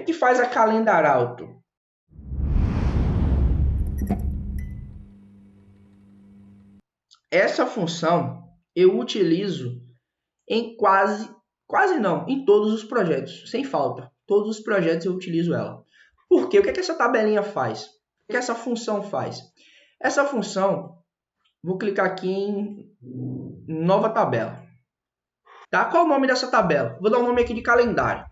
que faz a Calendar Auto? Essa função eu utilizo em quase não, em todos os projetos, sem falta. Todos os projetos eu utilizo ela. Por quê? O que é que essa tabelinha faz? O que essa função faz? Essa função, vou clicar aqui em nova tabela. Tá? Qual o nome dessa tabela? Vou dar um nome aqui de calendário.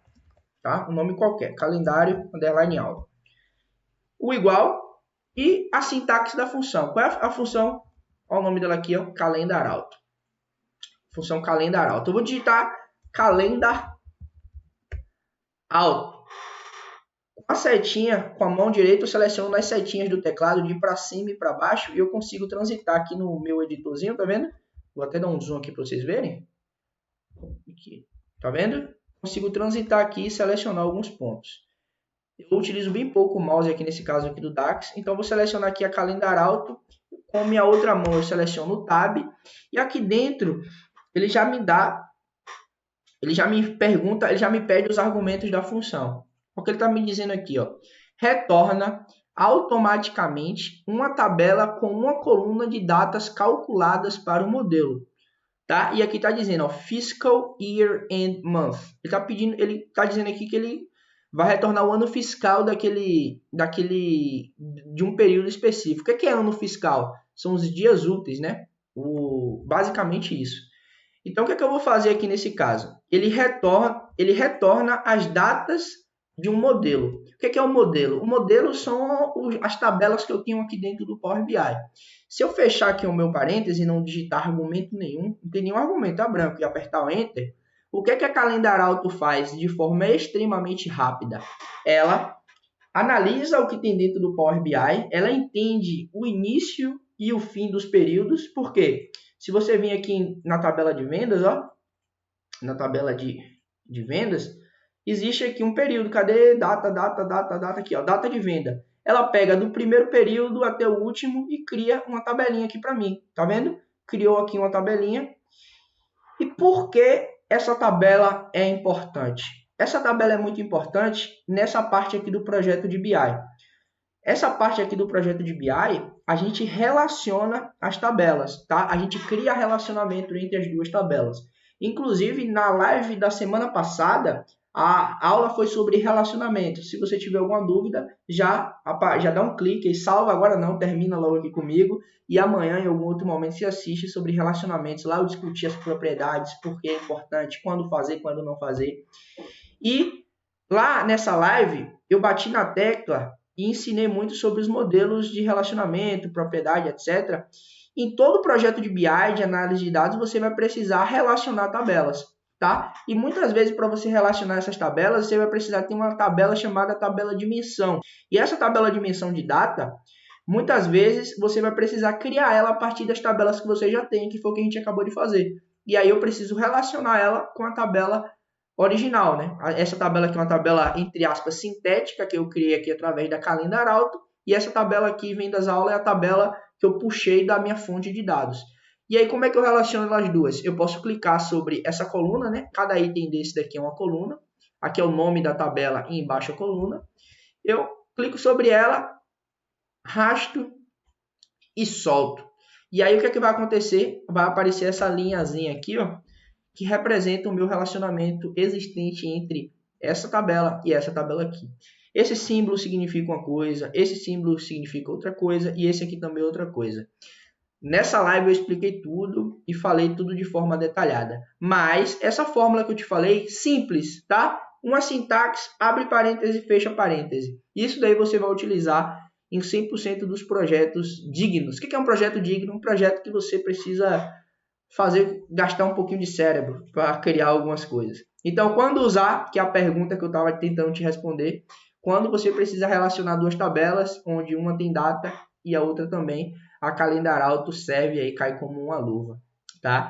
Tá? Um nome qualquer, calendário, underline alto. O igual e a sintaxe da função. Qual é a função? Olha o nome dela aqui, ó, Calendar Auto. Função Calendar Auto. Eu vou digitar Calendar Auto. Com a setinha, com a mão direita, eu seleciono nas setinhas do teclado de para cima e para baixo e eu consigo transitar aqui no meu editorzinho, tá vendo? Vou até dar um zoom aqui para vocês verem. Aqui, tá vendo? Consigo transitar aqui e selecionar alguns pontos. Eu utilizo bem pouco o mouse aqui nesse caso aqui do DAX, então vou selecionar aqui a Calendar Auto. Com minha outra mão eu seleciono o Tab e aqui dentro ele já me dá, ele já me pergunta, ele já me pede os argumentos da função. Porque ele está me dizendo aqui, ó, retorna automaticamente uma tabela com uma coluna de datas calculadas para o modelo. Tá? E aqui está dizendo, ó, Fiscal Year and Month. Ele está dizendo aqui que ele vai retornar o ano fiscal de um período específico. O que é ano fiscal? São os dias úteis, né? Basicamente isso. Então, o que eu vou fazer aqui nesse caso? Ele retorna as datas de um modelo. O que é um modelo? O modelo são as tabelas que eu tenho aqui dentro do Power BI. Se eu fechar aqui o meu parêntese e não digitar argumento nenhum, não tem nenhum argumento, tá branco, e apertar o Enter, o que é que a Calendar Auto faz de forma extremamente rápida? Ela analisa o que tem dentro do Power BI, ela entende o início e o fim dos períodos, porque se você vir aqui na tabela de vendas, ó, na tabela de vendas, existe aqui um período. Cadê? Data aqui, ó, data de venda. Ela pega do primeiro período até o último e cria uma tabelinha aqui para mim. Tá vendo? Criou aqui uma tabelinha. E por que essa tabela é importante? Essa tabela é muito importante nessa parte aqui do projeto de BI. Essa parte aqui do projeto de BI, a gente relaciona as tabelas, tá? A gente cria relacionamento entre as duas tabelas. Inclusive, na live da semana passada, a aula foi sobre relacionamento. Se você tiver alguma dúvida, já dá um clique e salva. Agora não, termina logo aqui comigo. E amanhã, em algum outro momento, se assiste sobre relacionamentos. Lá eu discuti as propriedades, por que é importante, quando fazer, quando não fazer. E lá nessa live, eu bati na tecla e ensinei muito sobre os modelos de relacionamento, propriedade, etc. Em todo projeto de BI, de análise de dados, você vai precisar relacionar tabelas, tá? E muitas vezes, para você relacionar essas tabelas, você vai precisar ter uma tabela chamada tabela dimensão. E essa tabela dimensão de data, muitas vezes, você vai precisar criar ela a partir das tabelas que você já tem, que foi o que a gente acabou de fazer. E aí eu preciso relacionar ela com a tabela original, né? Essa tabela aqui é uma tabela, entre aspas, sintética, que eu criei aqui através da Calendar Auto. E essa tabela aqui, vem das aulas, é a tabela que eu puxei da minha fonte de dados. E aí, como é que eu relaciono as duas? Eu posso clicar sobre essa coluna, né? Cada item desse daqui é uma coluna. Aqui é o nome da tabela e embaixo a coluna. Eu clico sobre ela, rasto e solto. E aí, o que é que vai acontecer? Vai aparecer essa linhazinha aqui, ó, que representa o meu relacionamento existente entre essa tabela e essa tabela aqui. Esse símbolo significa uma coisa, esse símbolo significa outra coisa e esse aqui também é outra coisa. Nessa live eu expliquei tudo e falei tudo de forma detalhada. Mas essa fórmula que eu te falei, simples, tá? Uma sintaxe, abre parêntese, fecha parêntese. Isso daí você vai utilizar em 100% dos projetos dignos. O que é um projeto digno? Um projeto que você precisa gastar um pouquinho de cérebro para criar algumas coisas. Então, quando usar, que é a pergunta que eu estava tentando te responder, quando você precisa relacionar duas tabelas, onde uma tem data e a outra também, a Calendar Auto serve aí, cai como uma luva, tá?